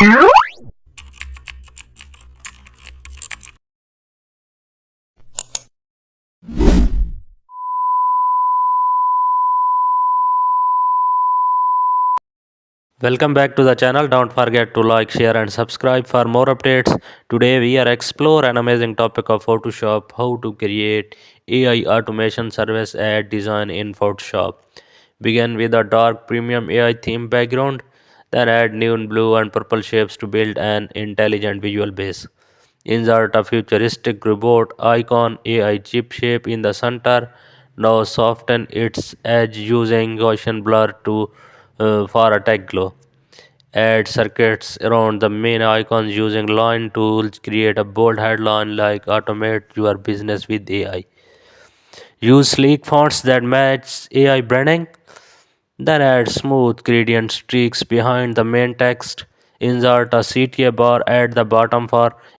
Welcome back to the channel. Don't forget to like, share and subscribe for more updates. Today we are explore an amazing topic of Photoshop, how to create AI automation service ad design in Photoshop. Begin with a dark premium AI theme background, then add neon blue and purple shapes to build an intelligent visual base. Insert a futuristic robot icon AI chip shape in the center. Now soften its edge using Gaussian blur to for a tech glow. Add circuits around the main icons using line tools. Create a bold headline like automate your business with AI. Use sleek fonts that match AI branding. Then add smooth gradient streaks behind the main text. Insert a CTA bar at the bottom for